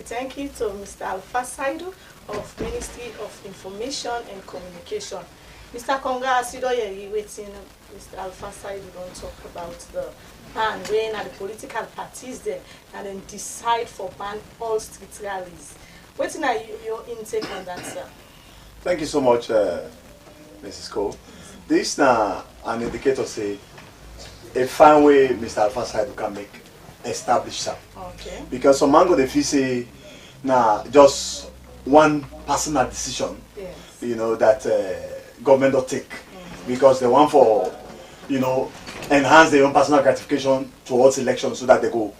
thank you to Mr. Alpha Saidu of Ministry of Information and Communication. Mr. Konga, as you know, you're waiting. Mr. Alpha Saidu don't talk about the ban when the political parties there and then decide for ban all street rallies. What's your intake on that, sir? Thank you so much, Mrs. Cole. This now an indicator say a fine way Mr. Alpha Saidu can make establish that. Okay. Because some mango they feel say now just one personal decision, Yes. you know, that government don't take because they want for, you know, enhance their own personal gratification towards elections so that they go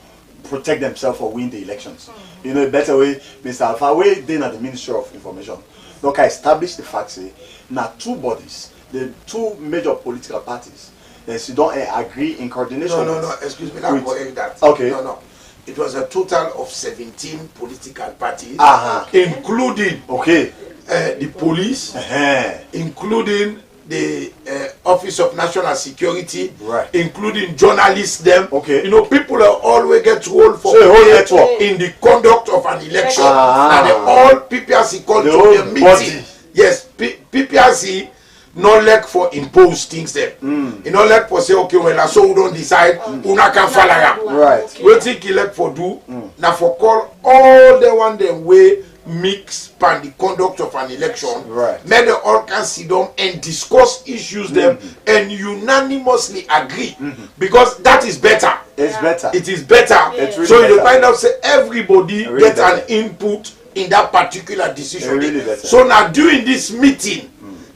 protect themselves or win the elections. You know, a better way, Mr. Alpha, way then at the Ministry of Information, look, I established the fact say now two bodies, the two major political parties, they don't agree in coordination. No, excuse me, not correct that. Okay. No. It was a total of 17 political parties, including the police, including the Office of National Security, including journalists. You know, people are always get role for in the conduct of an election, and they all PPRC called to the meeting. Body. Yes, PPRC. Not like for impose things there. You know, like for say, okay, well, so we don't decide, una can follow. Right. We think he like for do, now for call all the one the way mix pan the conduct of an election. Right. Make them all can sit down and discuss issues them and unanimously agree because that is better. It's better. It is better. Yeah. It's really So better. you find out say everybody Really get better. an input in that particular decision. Really better. So now during this meeting,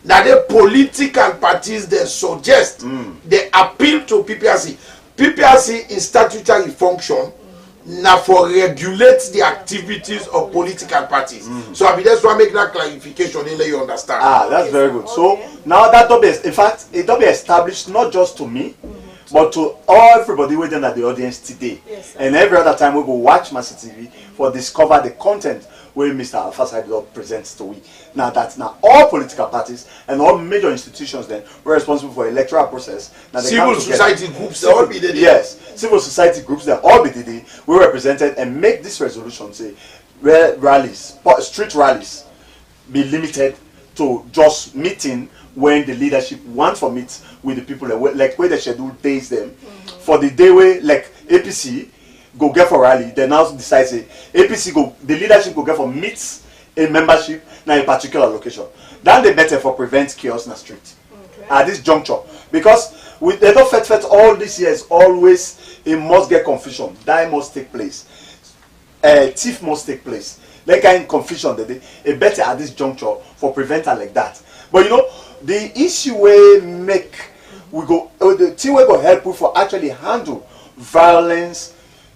now the political parties they suggest they appeal to PPRC. PPRC in statutory function now for regulate the activities of political parties. So I mean just want to make that clarification and let you understand. That's very good. So now that will be, in fact, it will be established not just to me, but to everybody within at the audience today. Yes, and every other time we go watch Mercy TV for discover the content where Mr. Alpha Saidu presents to we. Now that's now all political parties and all major institutions then were responsible for electoral process. Now they Civil come together. society groups they all be there. Yes, civil society groups they all be there. We represented and make this resolution say rallies, street rallies, be limited to just meeting when the leadership want for meet with the people like where the schedule days them for the day where like APC go get for rally, they now decide say APC go the leadership go get for meets a membership na a particular location. Then they better for prevent chaos in the street at this juncture because with they don't fet all these years always it must get confusion. That must take place. Thief must take place. That kind of confusion that it better at this juncture for preventer like that. But you know the issue we make we go the thing we go help you for actually handle violence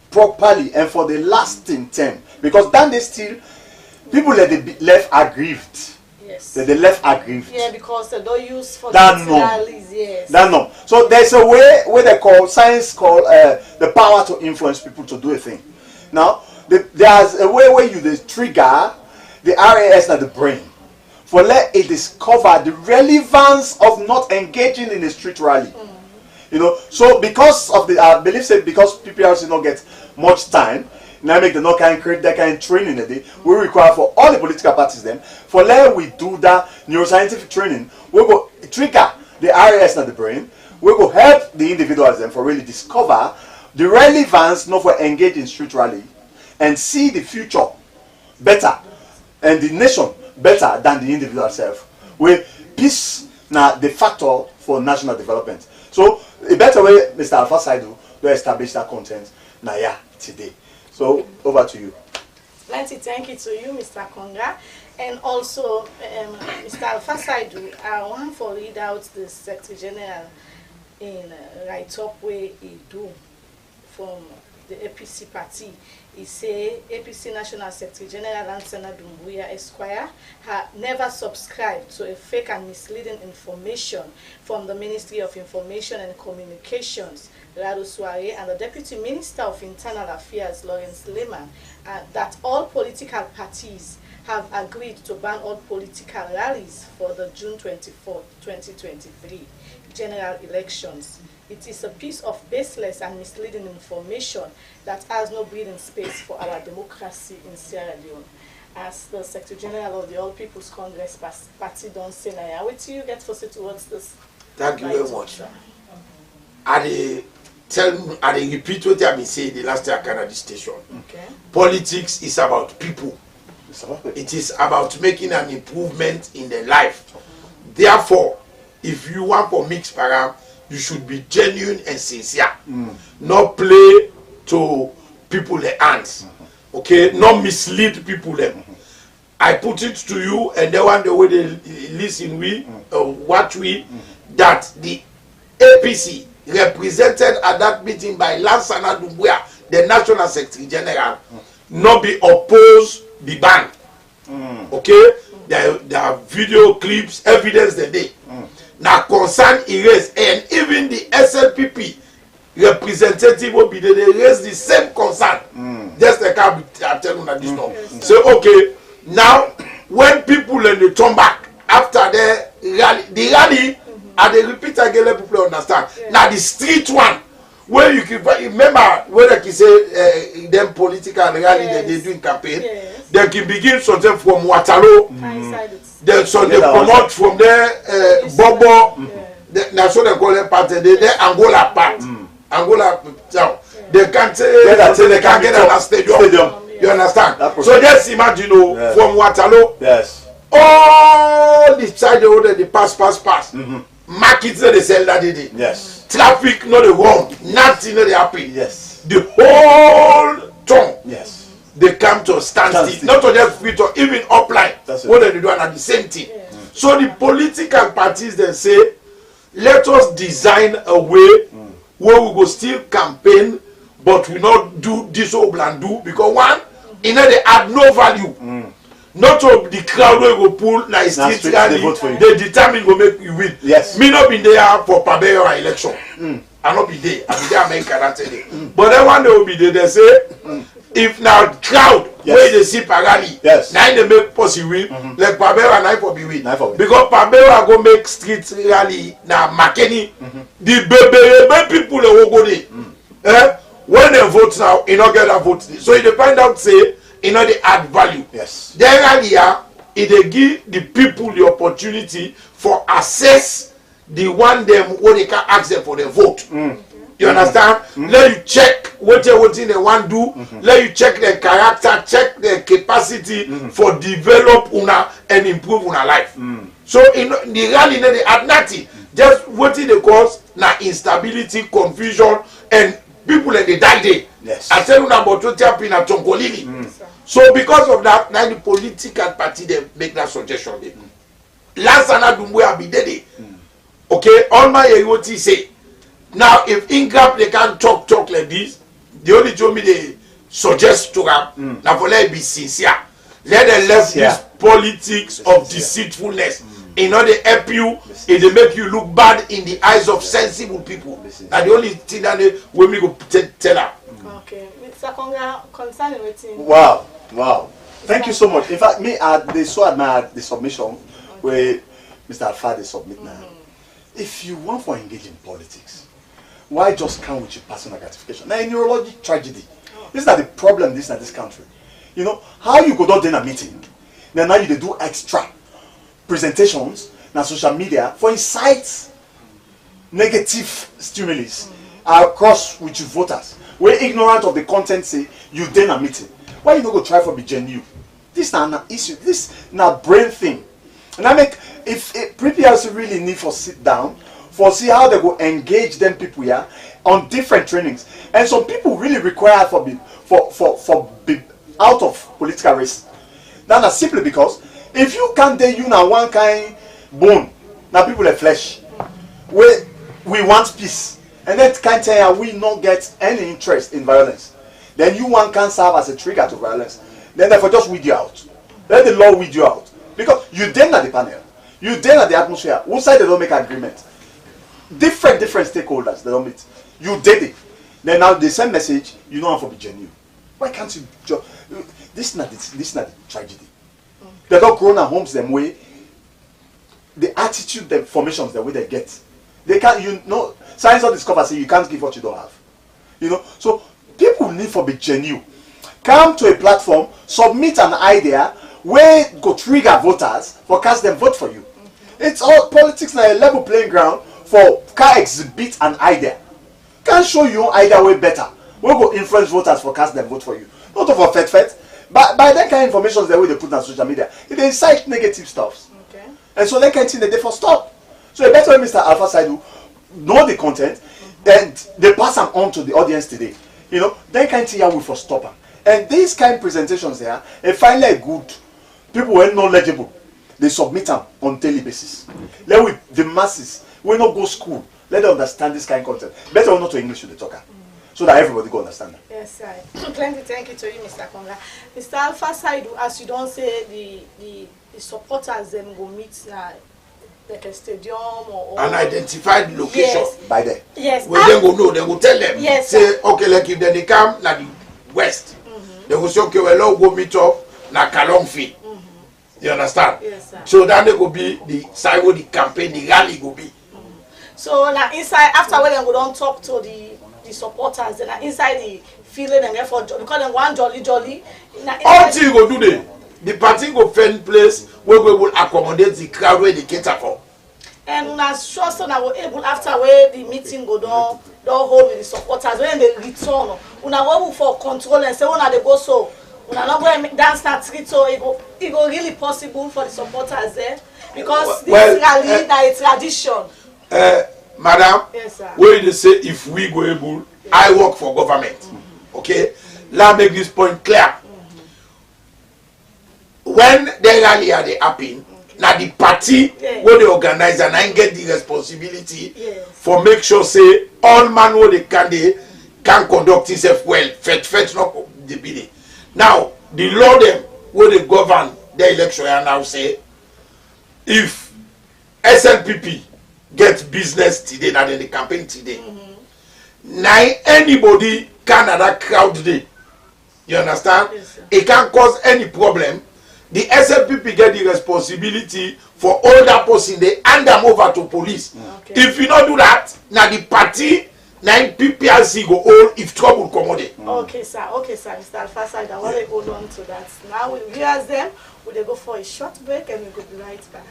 properly and for the lasting term because then they still people that they be left aggrieved. Yes. They left aggrieved. Yeah, because they don't use for That the no. rallies. Yes. That no. So there's a way where they call science call the power to influence people to do a thing. Now there's a way where you trigger the RAS and the brain for let it discover the relevance of not engaging in a street rally. You know, so because of the I believe say because PPRC not get much time, now make the not kind create that kind of training a day, we require for all the political parties then for let we do that neuroscientific training, we go trigger the RAS and the brain, we go help the individuals then for really discover the relevance not for engage in street rally and see the future better and the nation better than the individual self. Where peace now the factor for national development. So a better way Mr. Alpha Saidu to establish that content now today. So over to you. Plenty thank you to you, Mr. Konga. And also Mr. Alpha Saidu, I want to read out the Secretary General in write-up way he do from the APC party. He say APC National Secretary General Lansana Dumbuya Esquire had never subscribed to a fake and misleading information from the Ministry of Information and Communications, Rado Suare, and the Deputy Minister of Internal Affairs, Lawrence Lehman, that all political parties have agreed to ban all political rallies for the June 24, 2023 general elections. it is a piece of baseless and misleading information that has no breathing space for our democracy in Sierra Leone. As the Secretary General of the All People's Congress Party don't say now, what do you get for say towards this? Thank you very much. I repeat what I been saying the last time I came at this station. Okay. Politics is about people. It is about making an improvement in their life. Therefore, if you want for mixed program, you should be genuine and sincere. Not play to people the hands. Okay, not mislead people them. I put it to you, and they want the way they listen watch that the APC represented at that meeting by Lansana Dumbuya, the National Secretary General, not be opposed the ban. Okay, there are video clips, evidence the day. Now concern erase, and even the SLPP representative will be they raise the same concern. Just like I tell you that this now. So okay, now when people in the turn back after the rally, and they repeat again, let people understand. Now the street one, where you can remember when they say them political rally that they doing campaign, they can begin something from Waterloo. So they promote from there Bobo. That's what they call it part. They Angola part. Angola town. They can't say they can get a stadium. You understand? So just imagine from Waterloo. Yes. All the side the pass. Markets they sell that day. Yes. Traffic not the wrong. Nothing not the happy. Yes. The whole town. Yes. They come to standstill. Not to just free to even upline. What they do at the same thing. So the political parties they say, let us design a way where we go still campaign, but we not do this old and do because one, they add no value. Not of the crowd where go pull like street rally, they determine go make you win. Yes. Me not be there for Pabera election. I not be there. I be there American that day. But then one day will be there. They say if now crowd where they see rally, now they make possible win. Like Pabera now for be win. Because Pabera go make street rally now Makeni. The baby people they will go there. When they vote now, you not get a vote. So if they find out say. They add value. Yes. Then earlier, they give the people the opportunity for access the one them what they can ask them for the vote. You understand? Let you check what they want to do. Let you check their character, check their capacity for develop una and improve una life. So in the rally, they add nothing. Just what they cause na instability, confusion, and people they die there. Yes. I tell you about what happened at Tongolini. So because of that, now the political party they make that suggestion. Lansana Dumbuya be dead. Okay, all my AOT say. Now if Ingrap they can't talk like this, the only job me they suggest to them, now for let be sincere. Let them left this politics of deceitfulness. In order to help you, it they make you look bad in the eyes of sensible people. That's the only thing that they will me go tell her. Okay, Mr. Konga, concerning waiting. Wow. Thank you so much. In fact, they so admire the submission where Mr. Alpha they submit now. If you want to engage in politics, why just come with your personal gratification? Now, in neurology tragedy, this is not the problem. This country. You know how you go down in a meeting. Now you do extra presentations na social media for incite negative stimulus across with your voters. We're ignorant of the content. Say you then a meeting. Why you don't go try for be genuine? This is an issue. This is not brain thing. And I make if PPRC really need for sit down for see how they go engage them people here on different trainings. And some people really require for be out of political race. That's simply because if you can't do you now one kind bone, now people are flesh. We want peace. And that can't tell you we not get any interest in violence. Then you one can serve as a trigger to violence. Then therefore just weed you out. Let the law weed you out. Because you then at the panel. You then at the atmosphere. One side they don't make agreement. Different stakeholders they don't meet. You did it. Then now the same message, you don't have to be genuine. Why can't you just this is not the tragedy. They don't grow in homes them way. The attitude, the formations, the way they get. They can't, you know, science will discover say you can't give what you don't have. You know, so people need to be genuine. Come to a platform, submit an idea where go trigger voters for cast them vote for you. It's all politics now, a level playing ground for can exhibit an idea. Can show you idea way better. We go influence voters for cast them vote for you. Not for fet. But by that kind of information the way they put on social media, it incite negative stuff. Okay. And so they can't see that they for stop. So a better way Mr. Alpha Saidu know the content, and they pass them on to the audience today. You know, they can't see how we for stop them. And these kind of presentations there, and finally good, people who are knowledgeable, they submit them on daily basis. Let we the masses, we not go school, let them understand this kind of content. Better or not to English to the talker. So that everybody can understand them. Yes, sir. Plenty thank you to you, Mr. Konga. Mr. Alpha Saidu, as you don't say, the supporters then go meet like a stadium or an identified location. Yes. By there. Yes. Well, then go know, they will tell them. Yes, say, sir. okay, like if they come like the west, they will say, okay, well, let's go meet up na Kalongfi. You understand? Yes, sir. So then they will be the side where the campaign, the rally will be. So now inside, after when we don't talk to the supporters, then inside the feeling and effort, because they want jolly. All thing go do the party go find place where we will accommodate the crowd where they cater for. And una sure so now we're able after where the meeting go don't hold with the supporters when they return. Una will for control and say una they go so. Una not going to dance that street so it go really possible for the supporters there because this rally that is tradition. Madam, yes, sir. Where they say if we go able, I work for government. Okay, let me make this point clear. When the rally are they happen, now the party where they organize and I get the responsibility for make sure say all man where they can conduct itself well. Fet not the bidding. Now the law them where they govern the election and now say if SLPP get business today now in the campaign today. Now anybody can at that crowd today. You understand? Yes, it can cause any problem. The SLPP get the responsibility for all that person they hand them over to police. Okay. If you not do that, now the party, now PPRC go hold if trouble come on. Okay, sir. Mr. Alpha Saidu, I want to hold on to that. Now we'll realize them. We'll go for a short break and we'll be right back.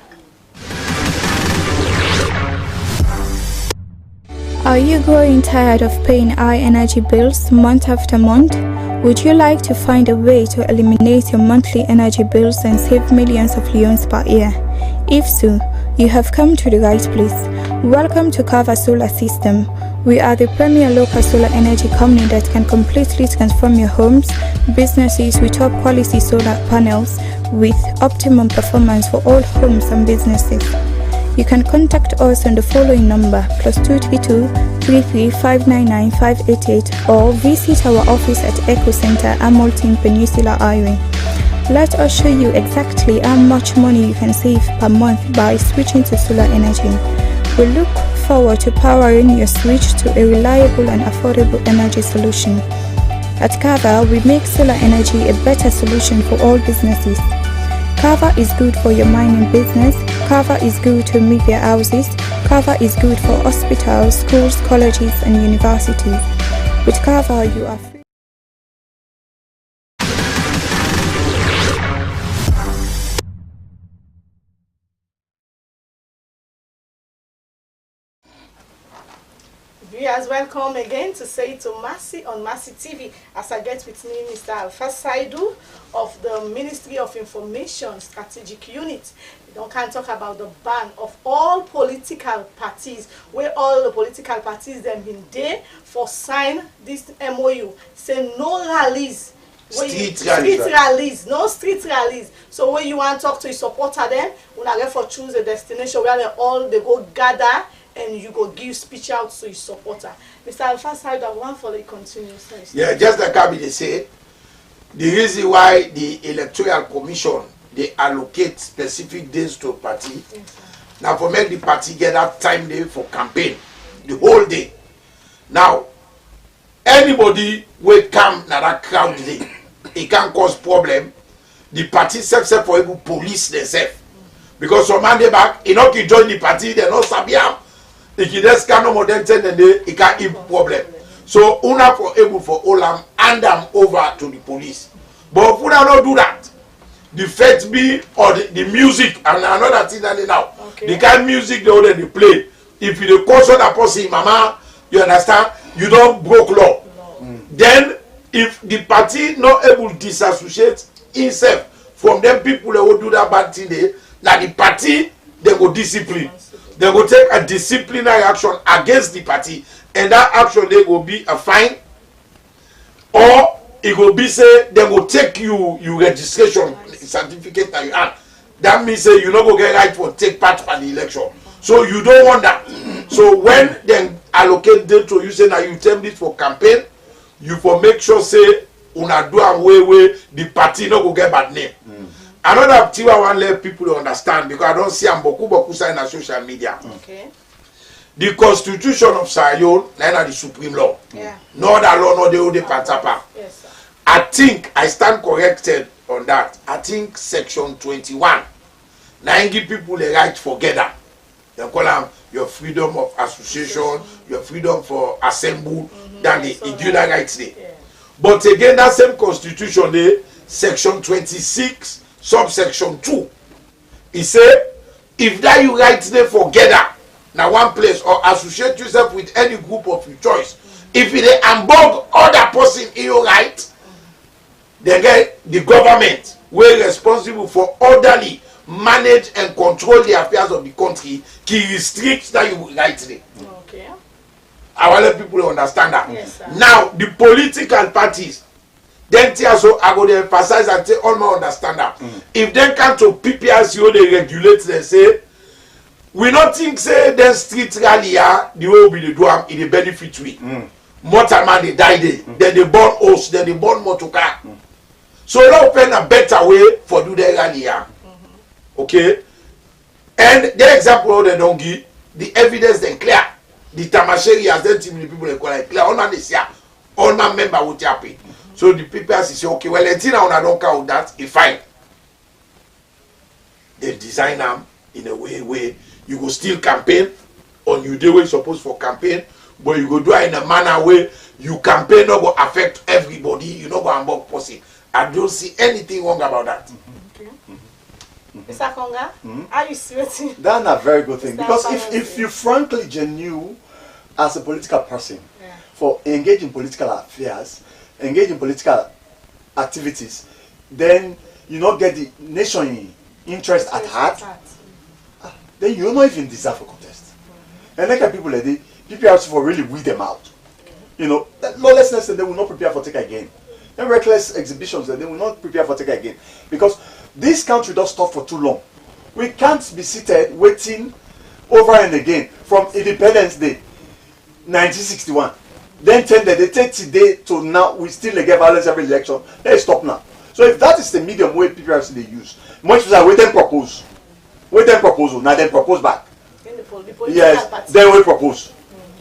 Are you growing tired of paying high energy bills month after month? Would you like to find a way to eliminate your monthly energy bills and save millions of leones per year? If so, you have come to the right place. Welcome to Kava Solar System. We are the premier local solar energy company that can completely transform your homes, businesses with top quality solar panels with optimum performance for all homes and businesses. You can contact us on the following number +232 33 599 588 or visit our office at Eco Center, Hamilton Peninsula Highway. Let us show you exactly how much money you can save per month by switching to solar energy. We look forward to powering your switch to a reliable and affordable energy solution. At Kava, we make solar energy a better solution for all businesses. Kava is good for your mining business. Kava is good to media houses. Kava is good for hospitals, schools, colleges, and universities. With Kava, you are free. Viewers, welcome again to Say to Mercy on Mercy TV. As I get with me Mr. Alpha Saidu of the Ministry of Information Strategic Unit. We don't can talk about the ban of all political parties, where all the political parties then been there for sign this MOU. Say no rallies. Street rallies, no street rallies. So when you want to talk to your supporter then, when I for choose a destination where they go gather and you go give speech out to your supporter. Mr. Alpha Saidu, I want for the continuous. Yeah, just like Kabide said, the reason why the Electoral Commission they allocate specific days to a party, now for make the party get that time day for campaign, the whole day. Now, anybody will come na that crowd day, it can cause problem. The party self for able police themselves. Because some man they back, you know, join the party, they not sabi am. Ikides can no more than 10 and it can be problem. So una for able for Olam hand them over to the police. But if una not do that, the fact be or the music and another thing than now. Okay. The kind of music they already play. If you cause that person, mama, you understand, you don't broke law. Then if the party not able to disassociate himself from them people that will do that bad thing there, now the party they go discipline. They go take a disciplinary action against the party, and that action they will be a fine, or it will be say they will take you registration certificate that you have. That means say you not go get right for take part in the election. So you don't want that. So when they allocate them to you, say now you tell this for campaign, you for make sure say una do and way the party not go get bad name. Another thing I want let people to understand, because I don't see am boku sign on social media. Okay. The Constitution of Sierra Leone, na the supreme law. Yeah. No other law, no the other patapa. Yes, sir. I think I stand corrected on that. I think section 21 now give people the right for gather. They call them your freedom of association, your freedom for assemble, than the individual rights there. Yeah. But again, that same constitution there, section 26, subsection 2, it say if that you right there for gather now one place or associate yourself with any group of your choice, if it ambog other person in your right, then get the government will responsible for orderly manage and control the affairs of the country, qui restricts that you right there. Okay. I want let people understand that. Yes, now the political parties, then so I go to emphasize and say all my understand that. If they come to PPRC, they regulate, they say we not think say the street rally the way we do in the benefit we. Mortal man they die there, then they born host, then they born motoka. So they open a better way for do the rally here. Okay, and the example they don't give the evidence then clear. The Tamasheri has then team the people they call it clear. All man is here, all man member would happy. So the people say okay, well, let's now don't count that. It's fine. They design them in a way where you go still campaign on you the way you supposed for campaign, but you go do it in a manner where you campaign not go affect everybody. You not go ambog person. I don't see anything wrong about that. Mr. Konga, are you sweating? That's a very good thing, because if you frankly genuine as a political person for engage in political affairs, engage in political activities, then you not get the nation interest at heart, then you not even deserve a contest. And like people like this, people have to really weed them out. You know, that lawlessness, and they will not prepare for take again. And reckless exhibitions, and they will not prepare for take again. Because this country does stop for too long. We can't be seated waiting over and again from Independence Day, 1961. Then 10 days, 30 days to now, we still get violence every election. Let's stop now. So if that is the medium way people actually use, much as I wait and propose. Wait and proposal, now then propose back. Yes, then we propose.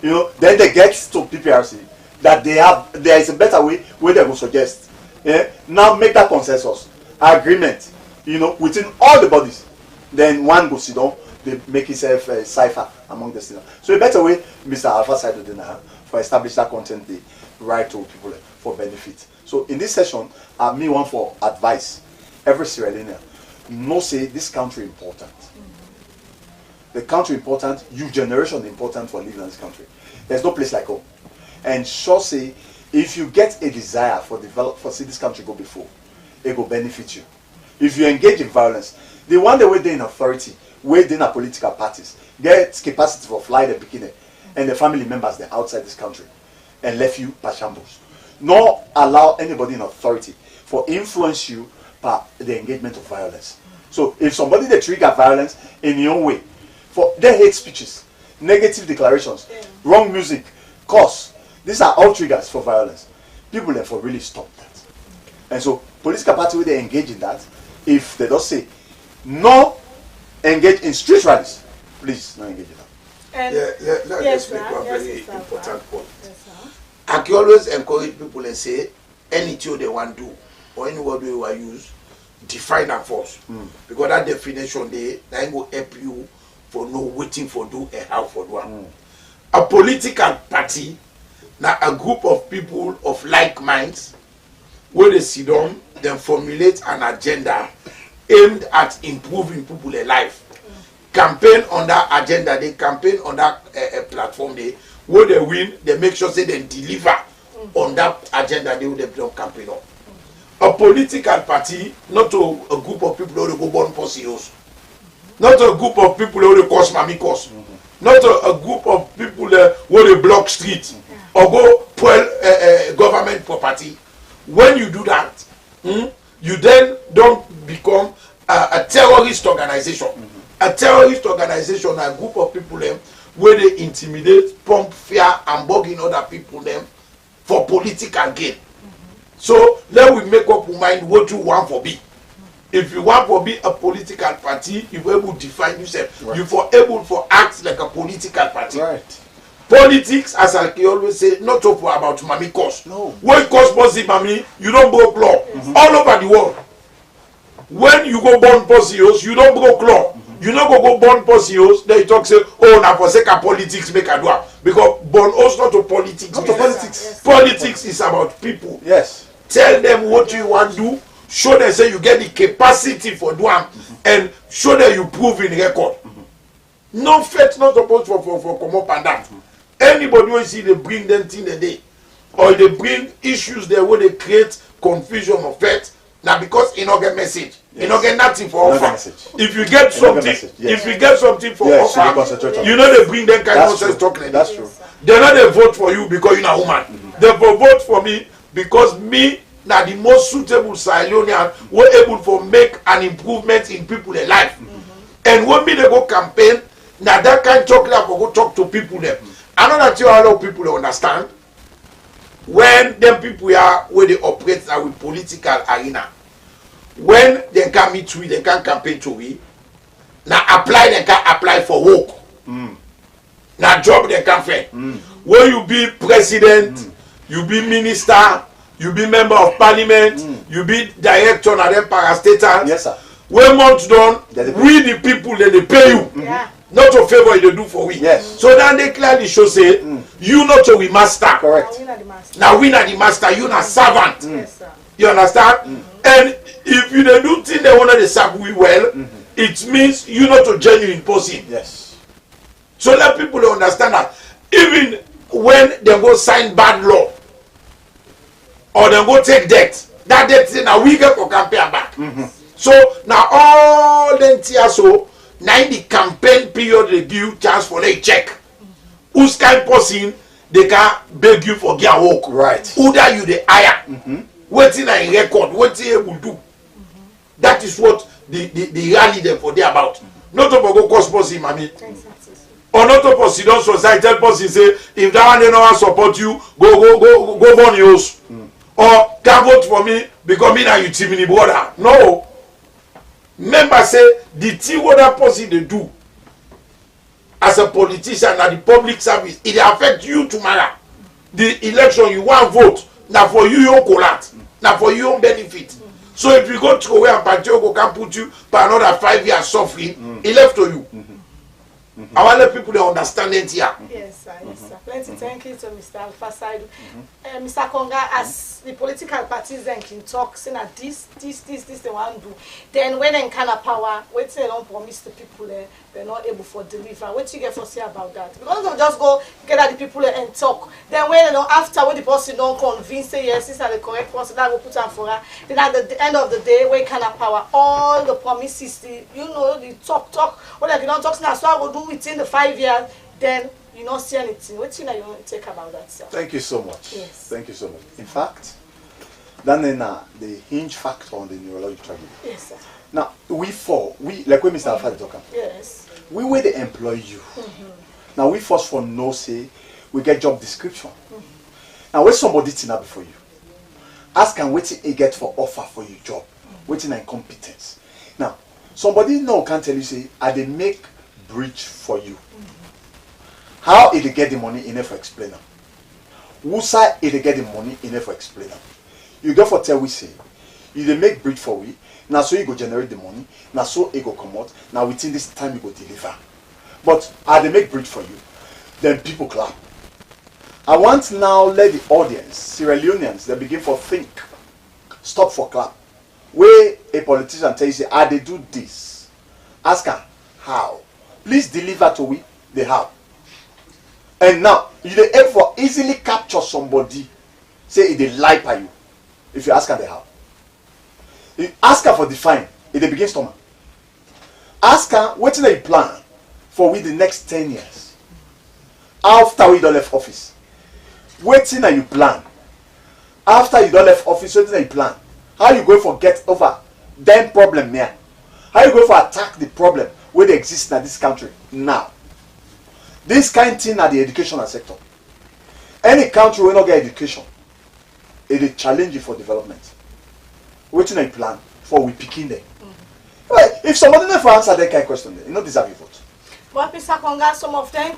You know, then they get to PPRC that there is a better way where they will suggest. Yeah? Now make that consensus, agreement, you know, within all the bodies. Then one goes sit down, they make itself a cipher among the students. So a better way, Mr. Alpha Saido for establish that content the right to people for benefit. So in this session, me want for advice. Every Sierra Leonean, no say this country important. The country important, you generation important for living in this country. There's no place like home. And sure say, if you get a desire for see this country go before, it will benefit you. If you engage in violence, the one that way they in authority, where they in political parties, get capacity for fly the beginning, and the family members they're outside this country, and left you by shambles. Nor allow anybody in authority for influence you by the engagement of violence. So if somebody they trigger violence in your own way, for their hate speeches, negative declarations, wrong music, curse, these are all triggers for violence. People therefore really stop that. And so political party where they engage in that, if they don't say no engage in street rallies, please not engage in that. And let's make a very important point. I can always encourage people and say anything they want to do or any word they will use, define and force. Because that definition they will help you for no waiting for do and how for do. A political party na a group of people of like minds where they sit down, then formulate an agenda aimed at improving people's life. Campaign on that agenda, they campaign on that platform, they where they win, they make sure say they deliver on that agenda they will don't campaign on. A political party, not a group of people who go born PCOs, not a group of people who cause mamikos, not a group of people who they block streets or go pull government property. When you do that, you then don't become a terrorist organization. A terrorist organization, a group of people where they intimidate, pump fear, and bugging other people for political gain. So let we make up our mind what you want for be. If you want to be a political party, you able to define yourself. Right. You for able to act like a political party. Right. Politics, as I always say, not talk about mommy cause. No. When cause policy, mommy, you don't broke law all over the world. When you go born PCOs, you don't broke law. You not go born PCOs, then you talk say, oh, now for sake of politics make a do. Because born us not to politics. Not to politics. Yes. Politics is about people. Yes. Tell them what you want to do. Show them say you get the capacity for doing, and show them you prove in record. No faith not supposed for come up and that. Anybody who see they bring them thing a day, or they bring issues there where they create confusion or faith. Now because you don't get message, you don't get nothing for offer. If you get something, if you get something for offer, you know they bring them kind of nonsense talking. That's true. They not they vote for you because you're a woman. They vote for me because me now the most suitable Sierra were able to make an improvement in people's life. And when me they go campaign, now that kind of talk like go talk to people there. I know that you allow people to understand when them people are where they operate now with political arena. When they can meet we, they can campaign to we. Now apply, they can apply for work. Now job they can find. When you be president, you be minister, you be member of parliament, you be director of them parastatals. Yes, sir. When months done, we the people then they pay you. Not a favor they do for we. Yes. So then they clearly show say you not a we master. Correct. Now we not the master, you not servant. Yes, sir. You understand? And if you don't do things they want to serve we well, it means you not a genuine person. Yes. So let people understand that even when they go sign bad law or they go take debt, that debt is now we get for campaign back. So now all them tears so now in the campaign period they give chance for a check. Who's kind person they can beg you for their work. Right. Who that you the hire. Waiting in record, waiting able to. That is what the rally them for they about. Not to go cause person, mommy. Or not to sit down society tell person say if that one they don't want support you, go burn yours. Or can't vote for me because me now you Timini brother. No. Remember say the thing what that person they do as a politician and the public service, it affect you tomorrow. The election you want vote, now for you your collect, now for your own benefit. So if you go through away and Pantiogo can put you for another 5 years suffering, it left to you. I want let people to understand it here. Yes, sir. Yes, sir. Plenty thank you to Mr. Alpha Saidu. Mr. Konga, as the political parties then can talk, saying that this they want to do. Then when they can have power, what they don't promise the people they're not able to deliver. What you get for say about that? Because they just go get at the people and talk. Then when after when the person don't convince say yes, this is the correct person, that will put on for her. Then at the end of the day, when can have power, all the promises, the talk, what they don't talk now, so I will do within the 5 years, then you don't see anything. What you take about that, sir? Thank you so much. Yes. Thank you so much. In fact, then the hinge factor on the neurological tragedy. Yes, sir. Now we like when Mr. Alpha talking. Yes. We where they employ you. Now we first for no say we get job description. Now when somebody tina before you, ask and waiting he get for offer for your job, waiting and competence. Now somebody now can tell you say I they make bridge for you. How did they get the money enough for explain them? Who side did they get the money enough for explain them? You go for tell we say you they make bridge for we. Now so you go generate the money. Now so it go come out. Now within this time you go deliver. But I they make bridge for you. then people clap. I want now let the audience, Sierra Leoneans, they begin for think. Stop for clap. Where a politician tells you, they do this. Ask her, how? Please deliver to we the how. And now, you dey aim for easily capture somebody, say they lie by you. If you ask her the how. You ask her for the fine, it dey begin stomach. Ask her, what do you plan for we the next 10 years? After we don't left office. Waiting and you plan. After you don't left office, waiting and you plan. How you going for get over them problem there? How you going for attack the problem where they exist in this country now? This kind of thing at the educational sector. Any country will not get education. It is challenging for development. Waiting and you plan for we picking them. Right. If somebody never answer that kind of question, you don't deserve your vote. But Mr. Konga, some of them,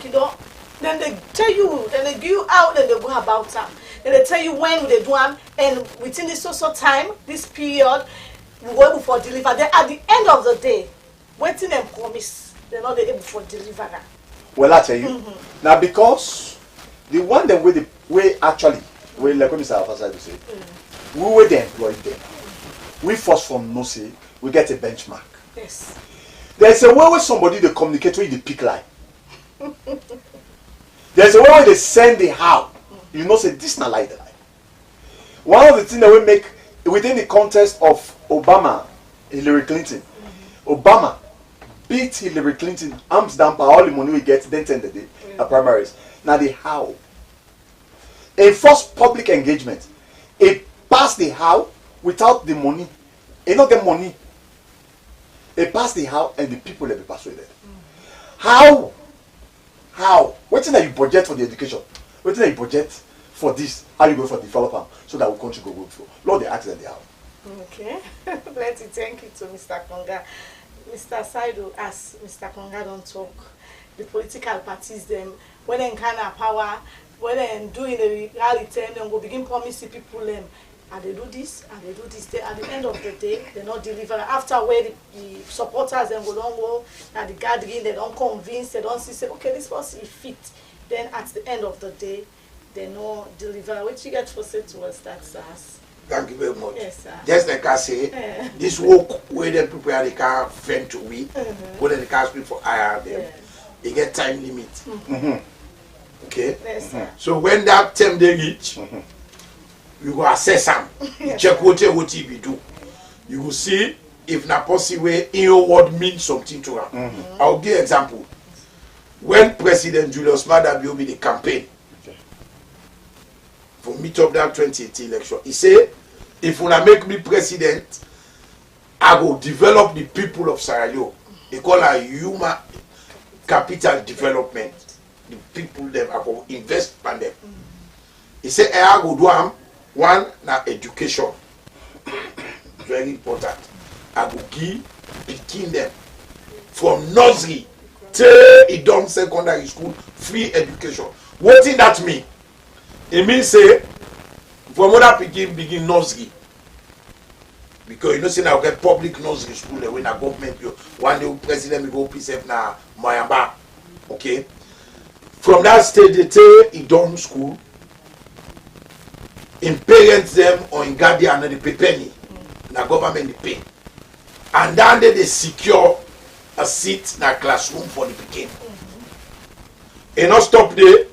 then they tell you, then they give you out, then they go about them. Then they tell you when they do them, and within this social time, this period, we go able for deliver. Then at the end of the day, waiting and promise, they're not able for deliver. Well, I tell you, now because the one that we actually, like Mr. Alfasa to say, we were the employed them. We first from no say, we get a benchmark. Yes. There's a way where somebody they communicate with the pick line. There's a way where they send the how. You know, say this not like that. One of the things that we make within the context of Obama, Hillary Clinton, Obama beat Hillary Clinton, arms down by all the money we get, then 10 the day, primaries. Now the how. A first public engagement, it passed the how without the money. It not get money. It passed the how and the people will be persuaded. How? What thing that you budget for the education? What thing that you budget for this? How you go for developer so that we country go good for? Lord, they ask them the how. Okay. Plenty thank you to Mr. Konga. Mr. Saidu, as Mr. Konga don't talk, the political parties them when they kind of power, when they doing the reality, then go begin promising people them. And they do this, and they do this. They, at the end of the day, they not deliver. After where the supporters then go don't go, and the gathering, they don't convince, they don't see, say, okay, this person is fit. Then at the end of the day, they not deliver. What you get for say to us, that's us. Thank you very much. Yes, sir. Just like I say, this work where they prepare the car friend to me, where the car speak for IR them, they get time limit. Okay? Yes, sir. So when that time they reach, you go assess them. You check what you do. You will see if na possible in your word means something to her. I'll give example. When President Julius Maada Bio be the campaign for meet up that 2018 election, he said, if you make me president, I will develop the people of Sierra Leone. They call it human capital development. The people them I will invest in them. He said, I will do one na education. Very important. I will give picking them from nursery till it done secondary school free education. What did that mean? It means say from other begin nursery. Because you know say now get public nursery school when a government you one day president will go piece na Mayamba. Okay. From that stage they take it done school. In parents them or in guardian and they pay penny. Na government they pay. And then they secure a seat in a classroom for the pikin. And not stop there.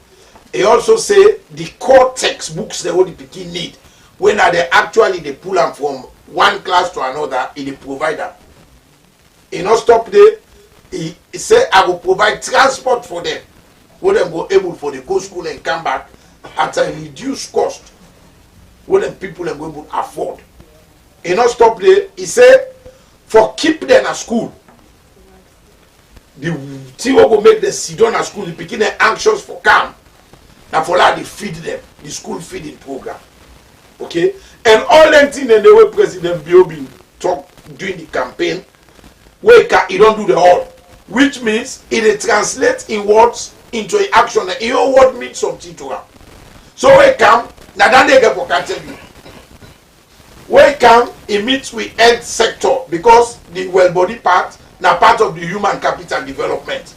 He also say the core textbooks the whole the pikin need. When are they actually they pull them from one class to another, he provide them. He not stop there. He say I will provide transport for them. Where them go able for the go school and come back at a reduced cost. Where them people are going to afford. He not stop there. He say for keep them at school. The thing will make them sit down at school. The pikin them anxious for come. Now for that they feed them. The school feeding program. Okay? And all them things in the way President Biobin talk during the campaign, where he don't do the all. Which means it translates in words into action. And your word means something to her. So when he come, now then they get for tell you. When he come, he meets with health sector because the well-body part now part of the human capital development.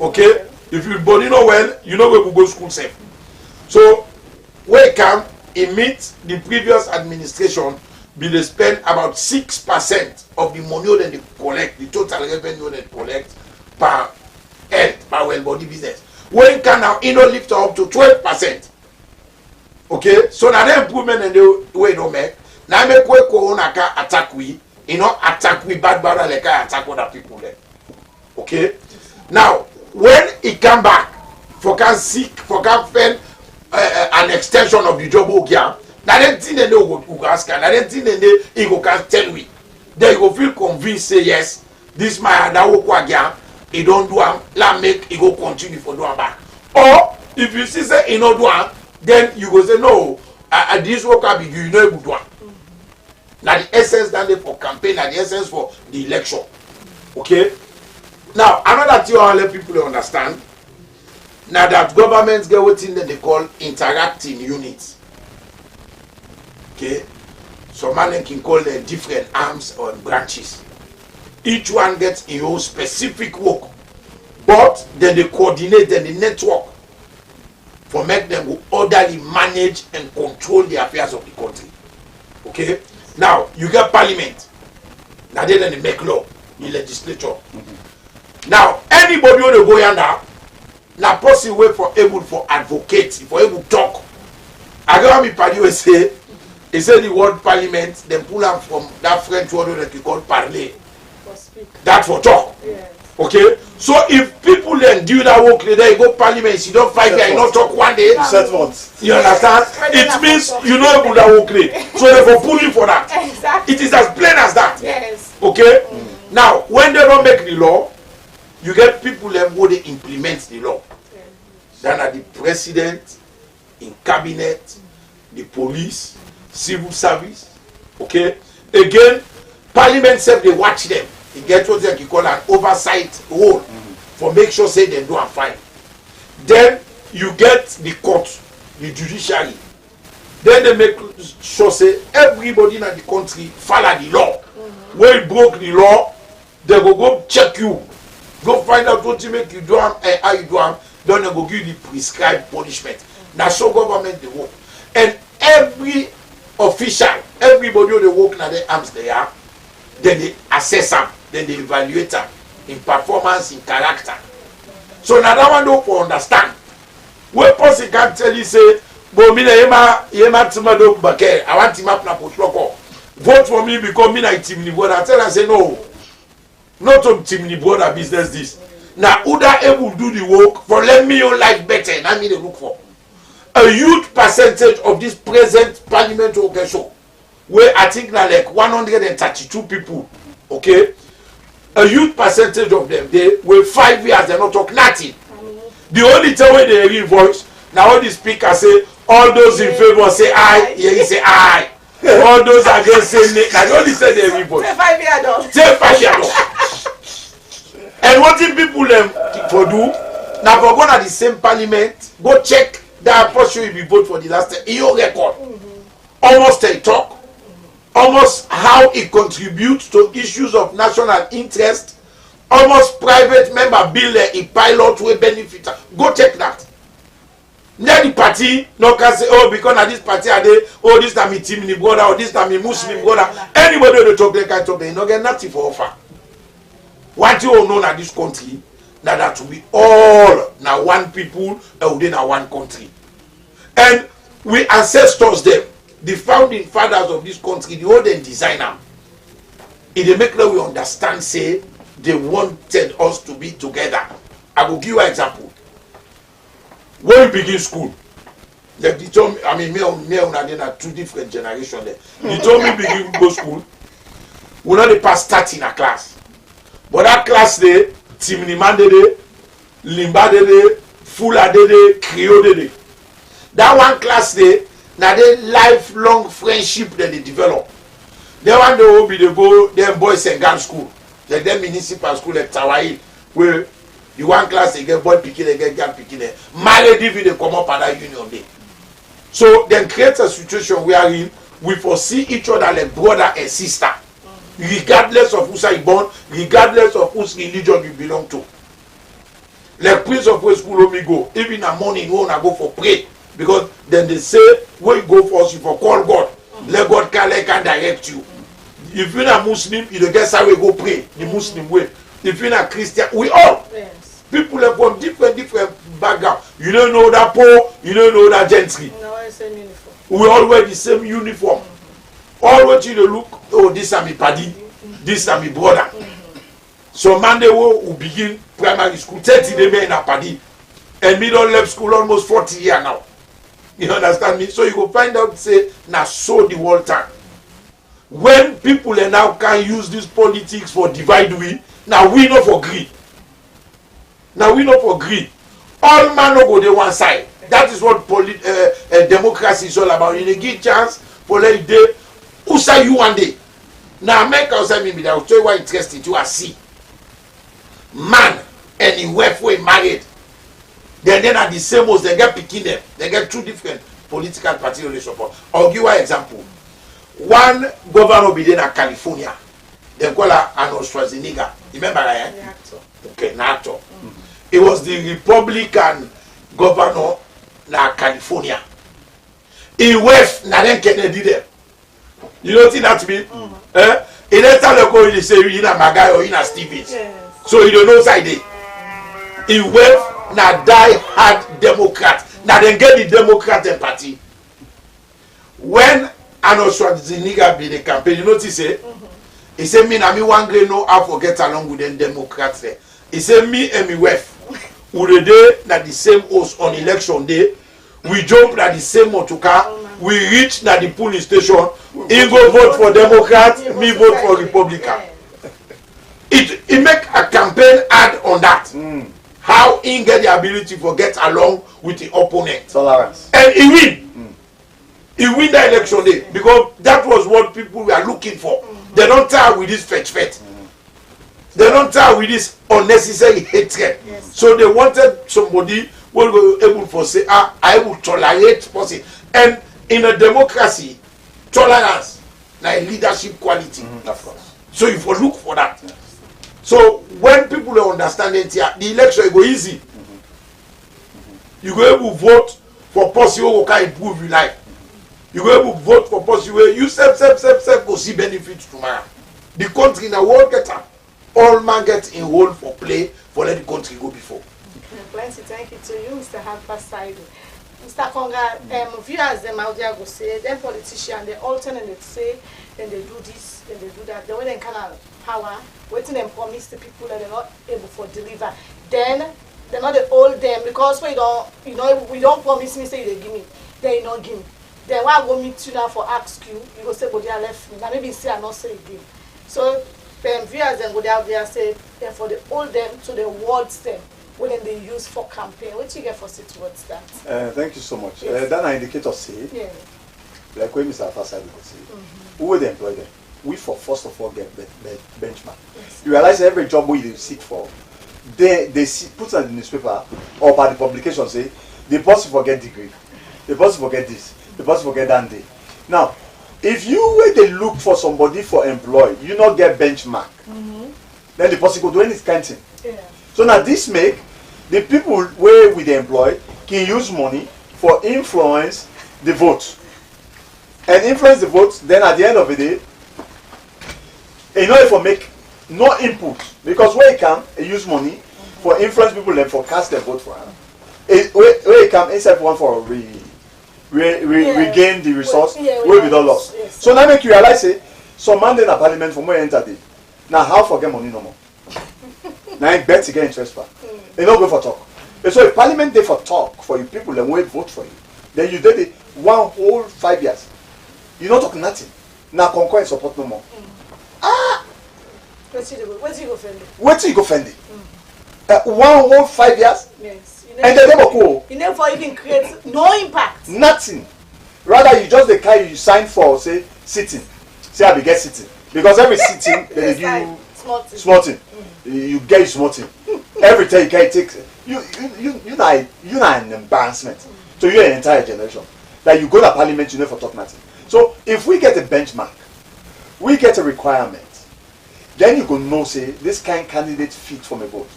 Okay? If you body no well, you know where we go school safe. So when it come, it meets the previous administration be they spend about 6% of the money that they collect, the total revenue they collect per health, per well body business. When it can now, it don't lift up to 12%. Okay, so now the improvement in the way it don't make. Now make way corona can attack we, attack we bad like attack other people there. Okay, now when it come back, for can seek, for can find an extension of the job again. Now then thing they know go ask, now then thing they know he go can tell we. Then you go feel convinced say yes, this my that work again. He don't do am, la make he go continue for do am back. Or if you see say he no do am, then you go say no, this worker be you know able do am. Now the essence that they for campaign, now the essence for the election. Okay. Now another thing I let people understand. Now that governments get what thing that they call interacting units. Okay. Some man can call them different arms or branches. Each one gets its own specific work, but then they coordinate and the network for make them orderly manage and control the affairs of the country. Okay. Now you get parliament. Now they make law, the legislature. Now anybody want to go yonder, na person way for able for advocate, for able talk. I got me party we say, he said the word parliament, then pull am from that French word that we call parler. That for talk. Yes. Okay? So if people then do that work, then you go parliament, you don't fight there, you don't talk one day. You understand? It means you know able that work. So they for pull you for that. Exactly. It is as plain as that. Yes. Okay? Now, when they don't make the law, you get people then who they implement the law. Then are the president, in cabinet, the police, civil service. Okay? Again, parliament self they watch them. They get what they call an oversight role for make sure say they do and fine. Then you get the court, the judiciary. Then they make sure say everybody in the country follow the law. When you broke the law, they go check you. Go find out what you make you do and how you do them. Then they go give you the prescribed punishment. That's how government they work. And every official, everybody who they work in their arms they are, then they assess them, then they evaluate them in performance, in character. So now that one don't understand. When person can tell you say, but me na yema tima do bake, I want him up na potloko. Vote for me because me na team brother. I tell her say no, not to team brother business this. Now who that able to do the work for let me your life better? Now me they look for a huge percentage of this present parliament occasion, where I think now like 132 people. Okay, a huge percentage of them they were 5 years they not talk nothing. The only time when they hear voice now all the speakers say all those in favor say aye, yeah he say aye. All those against say nay. Now the only say they hear voice. 5 years though. 5 years. And what if people them for do now for going at the same parliament go check that person will be vote for the last time in your record. Almost a talk. Almost how it contributes to issues of national interest, almost private member bill a pilot will benefit. Go check that. Then the party no can say, oh, because at this party are they, oh, this time me team ni brother, or this time me Muslim brother. Anybody who talk, they can talk, they no get nothing for offer. What you all know in this country, that we all now one people within our one country. And we ancestors them. The founding fathers of this country, the old and designer, if they make that we understand, say they wanted us to be together. I will give you an example. When we begin school, like they told me, I mean, me and are two different generations there. They told me begin go school, we not the past 30 in a class. But that class there, Timini Mandede, Limba Dede, Fula Dede, Krio Dede. That one class there, now they lifelong friendship that they develop. They want to be the go them boys and girls school, like them municipal school like Tawai, where the one class they get boy picking, they get girl picking. Married if they come up at that union day. So then create a situation wherein we foresee each other like brother and sister, regardless of who's I born, regardless of whose religion you belong to. Like Prince of Wales school me go, even in the morning when I go for pray, because then they say when you go first you for call God, let God can direct you. If you're a Muslim, you don't get how we go pray the Muslim way. If you're a Christian, we all people are from different background. You don't know that poor, you don't know that gentry. No, it's same uniform. We all wear the same uniform. Always you look, oh, this is my paddy, this is my brother. So Monday will begin primary school, 30 days in a paddy, and me don't left school almost 40 years now. You understand me? So you go find out, say, now so the world time. When people now can use this politics for divide we, now we not for agree. Now we not for agree. All man no go to one side. That is what democracy is all about. You give chance for let day. Who say you one day? Now America will say me, I will tell you why interested you are see. Man and in wife were married. Then at the same house, they get picking them. They get two different political party relations. I'll give you an example. One governor be there in California. They call her Arnold Schwarzenegger. You remember that? Yeah? Okay, an actor. It was the Republican governor in California. He wife na then Kennedy there. You know what that mean? He didn't tell the go, he say you in a Magai or in a Stevens. Yes. So you don't know side day. He wife na die hard Democrat. Now then get the Democrat party. When Arnold Schwarzenegger be the campaign, you notice it? He said me and me one grade no I forget along with them Democrats there. He said me and me wife we dey at the same house on election day. We jump at the same motorcar. We reach at the polling station. He go vote for Democrat, me vote for Republican. It make a campaign ad on that. How he get the ability to get along with the opponent. Tolerance. And he win. He win the election day because that was what people were looking for. They don't tire with this fetch. They don't tire with this unnecessary hatred. Yes. So they wanted somebody who will be able to say, I will tolerate person. And in a democracy, tolerance is a leadership quality. Of course. So you will look for that. Yes. So when people understand it here, the election go easy. You go able to vote for person who can improve your life. You go able to vote for person where you self go see benefits tomorrow. The country in the world get up. All man get enrolled for play for let the country go before. Plenty thank you to you, Mr. Harper Saidu. Mr. Konga, viewers them out there go say, them politicians they alternate and they say, then they do this, then they do that. Then when they kind of power, waiting and promise the people that they're not able to deliver. Then they're not the old them because we don't, we don't promise me say they give me, they not give me. Then when I go meet you now for ask you, you go say, but they are left me. Now maybe say I not say again. So viewers then go out there say for the old them to the words them when they use for campaign. What you get for it towards that? Thank you so much. Yes. That I indicate us say, like when Mr. Fasad would say, who will they employ them? We first of all get benchmark. Yes. You realize every job we seek for, they put on the newspaper or by the publication say the person forget degree, the person forget this, the person forget that day. Now, if you were to look for somebody for employ, you not get benchmark. Then the person could do any kind of thing. Yeah. So now this make the people where we employ can use money for influence the vote. And influence the vote, then at the end of the day, in order for make no input. Because where he can use money for influence people and for cast their vote for him. Where he can instead one for regain the resource where we don't lost. Yes. So now make you realize say some man in a parliament from where enter there. Now how forget money no more? Now I bet to get interest back. They don't go for talk. And so if parliament there for talk for you people and wait vote for you, then you did it one whole 5 years. You don't talk nothing. Now conquer and support no more. Where do you go fend it? Where do you go fend it? One whole 5 years? Yes. And they never go. You never even create no impact. Nothing. Rather you just the kind you sign for say sitting. Say I be get sitting. Because every sitting they give you small thing. You get small thing. Every time you can take you not an embarrassment to your entire generation. That you go to parliament you never talk nothing. So if we get a benchmark, we get a requirement, then you go know say this kind candidate fit for my vote.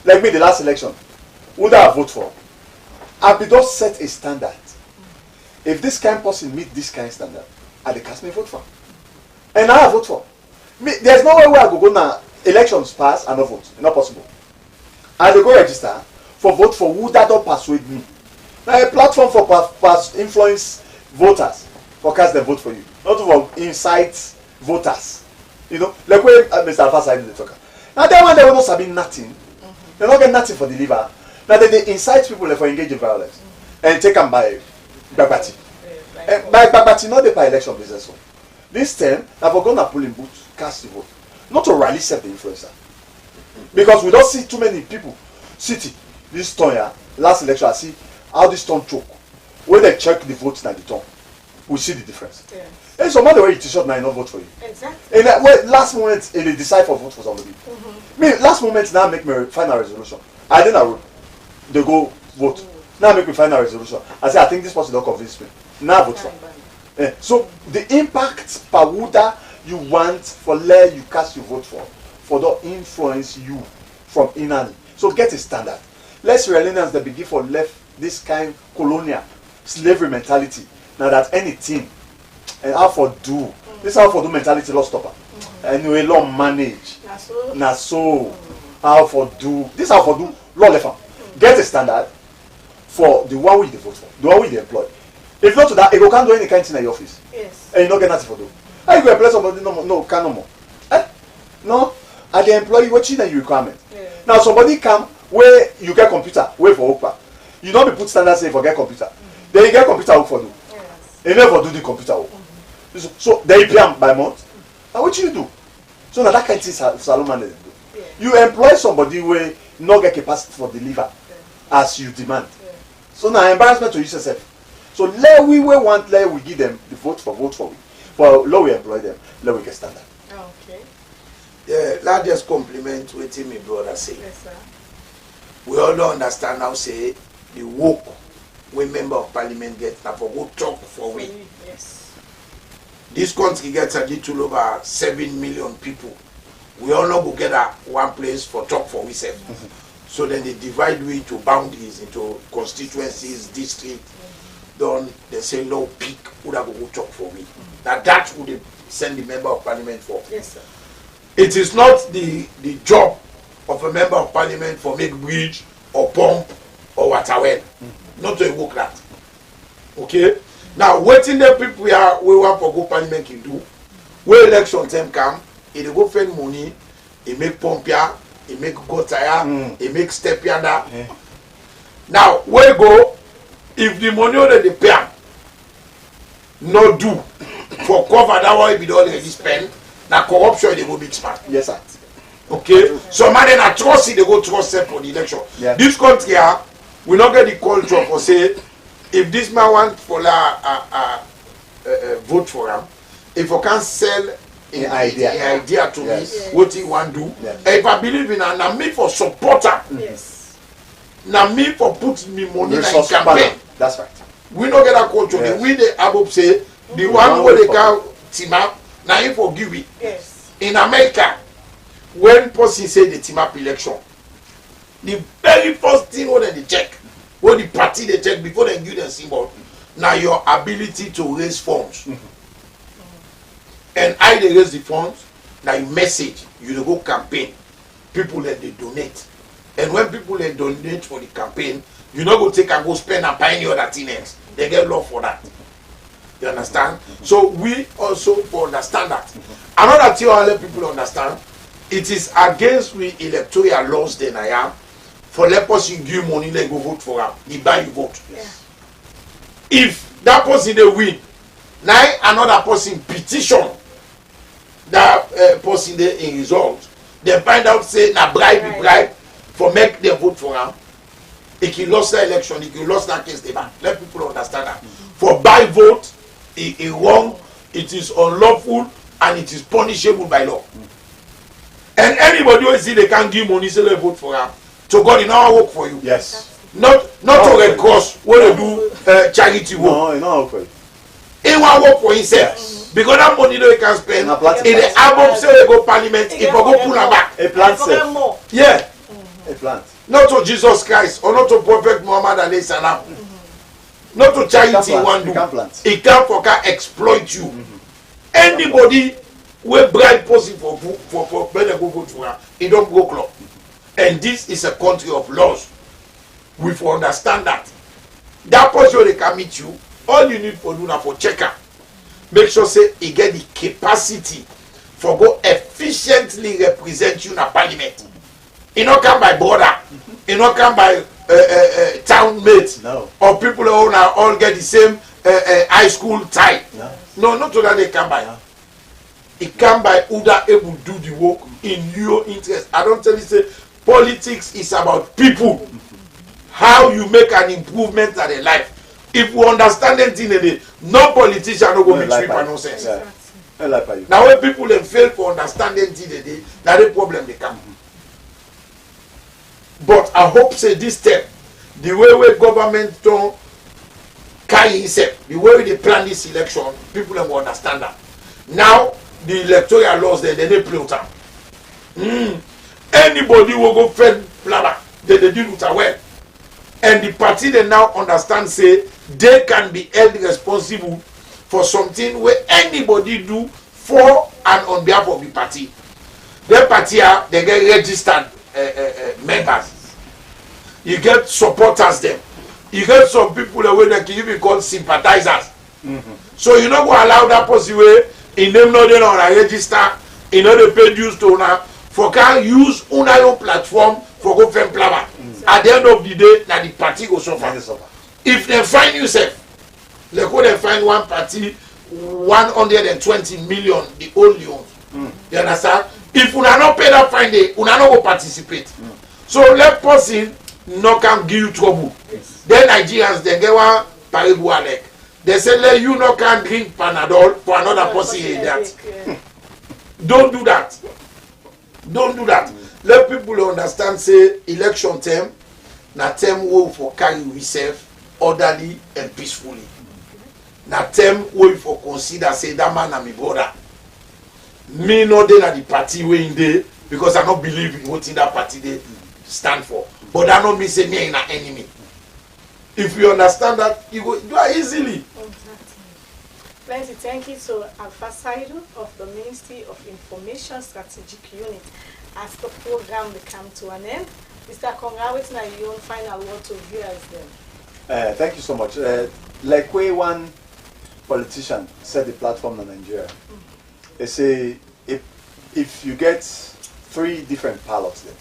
Like me the last election, who that I vote for, I be just set a standard. If this kind of person meet this kind of standard, I dey cast me vote for. And now I vote for. Me, there's no way where I go now. Elections pass and not vote. It's not possible. I dey go register for vote for who that don't persuade me. Now a platform for influence voters for cast them vote for you, not for incite voters. You know, like where Mr. Alpha said the talker. Now that one they will not sabi nothing. They not get nothing for the liver. Now they incite people like, for engage in violence and take them by Babati. By Babati, not the by election business. So. This time, now we're gonna pull in boots, cast the vote, not to rally set the influencer, because we don't see too many people. City this turn here, last election, I see how this turn choke. When they check the votes at the turn, we see the difference. Yes. And some other way t-shirt now not vote for you. Exactly. And that, last moment, they decide for vote for somebody. Me last moment now make me final resolution. I didn't know they go vote. Now make me final resolution. I say I think this person don't convince me. Now vote for. So the impact per wooda you want for let you cast your vote for the influence you from inally. So get a standard. Let's realize that begin for left this kind colonial slavery mentality. Now that anything and how for do this how for do mentality lost stopper. Anyway, law manage. Na so how for do this how for do law left. Get a standard for the one we vote for, the one we employ. If not to that, you can't do any kind of thing in your office. Yes. And you don't get nothing for do. How you go employ somebody? No, can no more. No, at the employee watching the requirement. Yeah. Now somebody come where you get computer, wait for Opa. You don't be put standard say for get computer. Then you get computer work for do. Yes. You never do the computer work. So they pay them by month. And what you do? So now that kind of thing Salomon do. Yeah. You employ somebody where not get capacity for deliver as you demand. Yeah. So now embarrassment to yourself. So let we give them the vote for we. For law we employ them, let we get standard. Okay. Yeah, let's just compliment what my brother say. Yes, sir. We all don't understand now say the work we member of parliament get now for go talk for we. Yes. This country gets a little over 7 million people. We all not go get one place for talk for we self. So then they divide we to boundaries, into constituencies, districts. Then they say law pick who that go talk for me. Now that would they send the member of parliament for. Yes, sir. It is not the job of a member of parliament for make bridge or pump or water well. Not to evoke that. Okay? Now waiting the people we want for go parliament can do. Where election time come, if they go spend money, they make pump here, they make go tire, they make step here that. Yeah. Now where go if the money that they pay no do for cover that one be already spend, na corruption they go big smart. Yes, sir. Okay? So man then trust it, they go trust them for the election. Yeah. This country we not get the culture for say if this man want for vote for him, if I can sell an idea to me, what he want do, if I believe in and I'm made for supporter. Yes. Now me for put me money in campaign. That's right. We don't get a culture. Yes. We the above say the one where they can team up. Now you forgive it. Yes. In America, when person say the team up election, the very first thing when they check, when the party they check before they give them symbol, now your ability to raise funds. And how they raise the funds, now you message, you go campaign, people that they donate. And when people they donate for the campaign, you not go take and go spend and buy any other thing else. They get love for that. You understand? So we also understand that. Another thing I let people understand, it is against the electoral laws then I am for let person give money, let go vote for him. He buy you vote. Yeah. If that person they win, now another person petition that person they in result, they find out say na bribe for make them vote for him. If you lost the election, if you lost that case, they ban. Let people understand that. For buy vote, it wrong, it is unlawful, and it is punishable by law. And anybody who see they can't give money, say they vote for him. To God, it not work for you. Yes. Not to Red Cross, where they do charity work. No, it not work for you. It won't work for himself. Yes. Because that money they can spend, in the album say they go parliament, if I go pull them back. A plant self. Yeah. A plant. not to Jesus Christ or not to Prophet Muhammad alayhi salam. Not to charity one do. He can for can exploit you. Anybody will bribe person for better go to her, he don't go club. And this is a country of laws. We for understand that. That person they can meet you, all you need for do now for checker. Make sure say he get the capacity for go efficiently represent you in a parliament. He not come by border. He not come by town mates. No. Or people who all get the same high school tie. No, not to that they come by. He come by who that able to do the work in your interest. I don't tell you say politics is about people. How you make an improvement in their life. If we understand anything, no politician no go mix people nonsense. Now when people then fail to understand anything, that the problem they come. But I hope say this step, the way government don't carry himself, the way they plan this election, people will understand that. Now the electoral laws they play with them. Anybody will go fed blabber, they deal with it well. And the party they now understand say they can be held responsible for something where anybody do for and on behalf of the party. Their party are they get registered members. You get supporters them. You get some people the way that can even called sympathizers. So you not go allow that person way in them not on a register, in order to pay dues to una for can use una own platform for go fem plava. At the end of the day, now the party go suffer. If they find yourself, they go they find one party 120 million, the only ones. You understand? If una not pay that fine day, una not go participate. So let person not can give you trouble. Then Nigerians they get one paribu alek. They say let you not can drink Panadol for another person in that. Don't do that. Don't do that. Let people understand say election term na term wey for carry yourself orderly and peacefully. Na term wey for consider say that man na my brother. Me no dey na the party wey in dey because I not believe in wetin that party dey stand for. But that no mean say me na enemy. If you understand that, you go do it easily. Plenty thank you to Alpha Saidu of the Ministry of Information Strategic Unit. As the program will come to an end, Mr. Konga, what's now your final word to viewers then? Thank you so much. Like way one politician said the platform in Nigeria, they say if you get 3 different ballots there,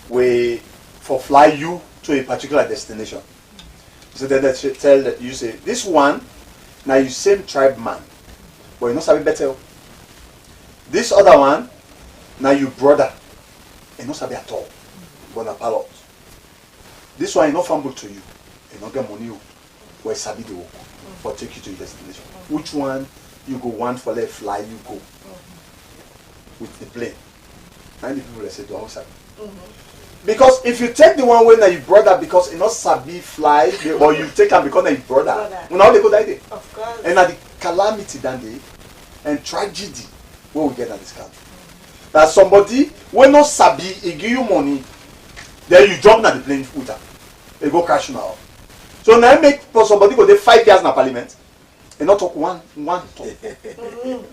we for fly you to a particular destination. So then they tell that you say this one now you same tribe man, but you know sabi better. This other one now you brother, you know sabi at all, but na ballot. This one you not fumble to you, you not get money, where sabi the work, but take you to your destination. Which one you go want for let fly you go with the plane? And the people they say do all sabi. Because if you take the one way that you brother because you not sabi fly, or you take them because you brother, now they go die there. Of course. And now the calamity that day and tragedy where we get at this country. That somebody when not sabi, he give you money, then you jump on the plane with them. They go crash now. So now make for somebody go there 5 years in the parliament, and not talk one talk.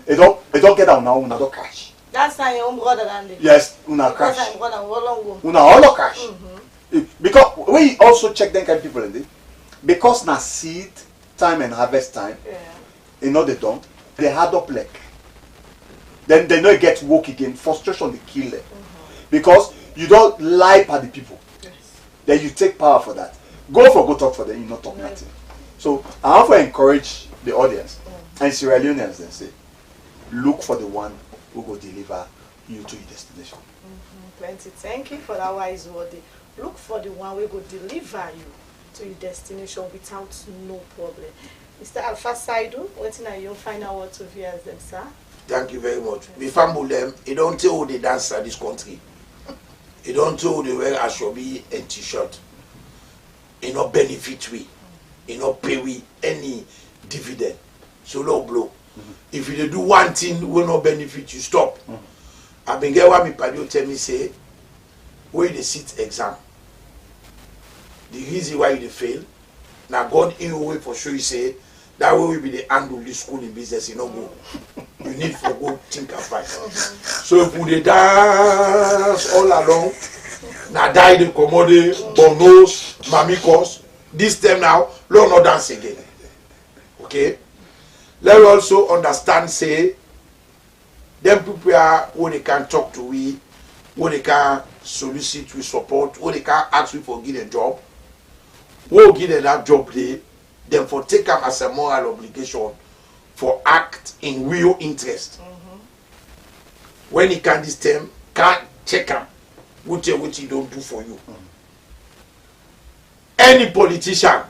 They don't get down now, don't crash. That's not your own brother than the. Yes, una crash. Una Una all crash. Because we also check them kind of people in there. Because na seed time and harvest time, you know they don't. They hard up leg. Then they know get work again. Frustration they kill them. Because you don't lie by the people. Yes. Then you take power for that. Go talk for them, you not talk nothing. So I want to encourage the audience and Sierra Leoneans then say, look for the one who will deliver you to your destination. Plenty thank you for that wise word. Look for the one who will deliver you to your destination without no problem. Mr. Alpha Saidu, what's now your final word to viewers them, sir? Thank you very much. Before them, you don't tell who they dance at this country. You don't tell who they wear Ashobi and T-shirt. You not benefit we. You not pay we any dividend. So low blow. If you do one thing will not benefit you, stop. I've been get what me padio tell me say where they sit exam. The reason why you fail, now God in your way for sure you say that way will be the handle this school in business, you know go. You need to go think and fight. So if we dance all along, now die the commode, bonos, mamikos, this time now, Lord not dance again. Okay? Let us also understand, say, them people are who they can talk to we, who they can solicit we support, who they can ask we for give a job, who give them that job they, then for take them as a moral obligation for act in real interest. When he can this term, can't check them, which he don't do for you. Any politician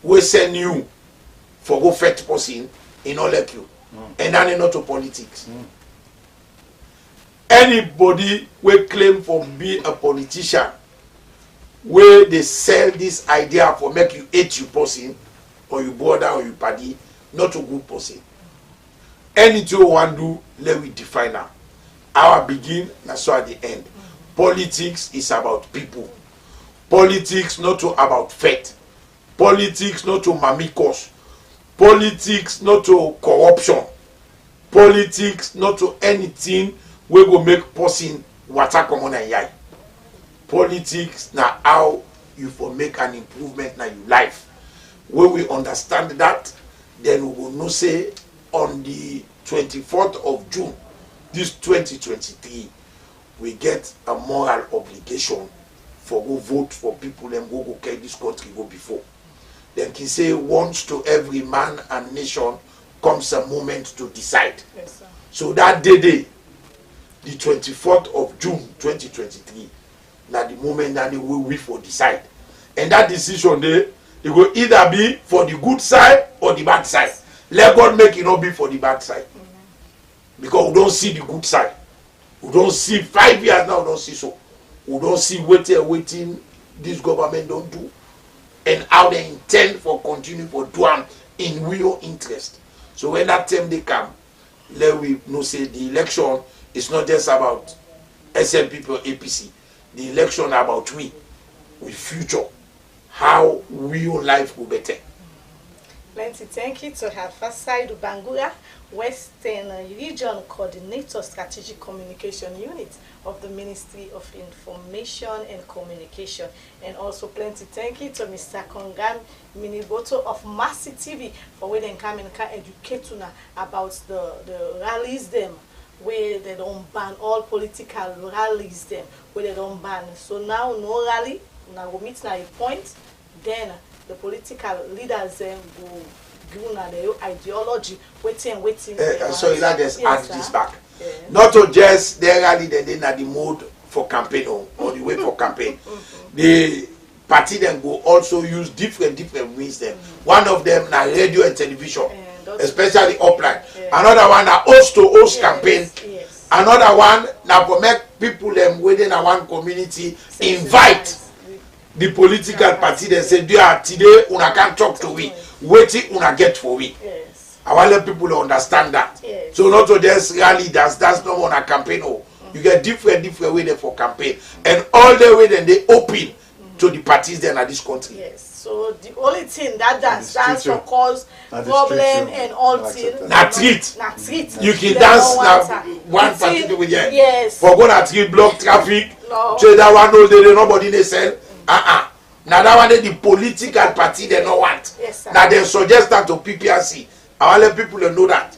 will send you for go fetch person, he not like you. And then not to politics. Anybody will claim for be a politician where they sell this idea for make you hate you person or you brother or you party, not a good person. Anything you want to do, let we define now. Our begin, and so at the end. Politics is about people. Politics not to about faith. Politics not to mamikos. Politics not to corruption. Politics not to anything we go make person water common and yai. Politics now how you for make an improvement in your life. When we understand that, then we will know say on the 24th of June, this 2023, we get a moral obligation for go vote for people and go carry this country go before. Then can say once to every man and nation comes a moment to decide. Yes, sir. So that day, the 24th of June 2023, now the moment that they will we for decide. And that decision there, it will either be for the good side or the bad side. Let God make it not be for the bad side. Because we don't see the good side. We don't see 5 years now, we don't see so. We don't see waiting this government don't do. And how they intend for continue for doing in real interest. So when that time they come, let we know say the election is not just about SNP or APC. The election about we with future. How real life will better. Plenty thank you to her Fasaidu Bangura, Western Region Coordinator Strategic Communication Unit of the Ministry of Information and Communication. And also plenty thank you to Mr. Kongam Miniboto of Mercy TV for where they come and can educate you about the rallies them, where they don't ban all political rallies them, where they don't ban. So now no rally, now we meet now a point, then the political leaders then go give their ideology, waiting. So you like just add this back. Yeah. Not to just their rally then they are the mode for campaign or the way for campaign. The party then go also use different means them. One of them na radio and television, especially upline. Another one na host to host campaign. Yes. Another one na for make people them within a one community invite the political party. They say do today una can't talk to we, waiting una get for we. Yes. I want let people understand that. Yes. So not to just rally, that's not on a campaign. Oh. You get different way there for campaign. And all the way then they open to the parties then at this country. Yes. So the only thing that stands for cause problem and all things. Na treat. You can dance now one party with them. Yes. For go na treat block traffic. No. So that one no they nobody they sell. Now that one the political party they don't want. Yes, sir. Now they suggest that to PPRC. I want let people know that.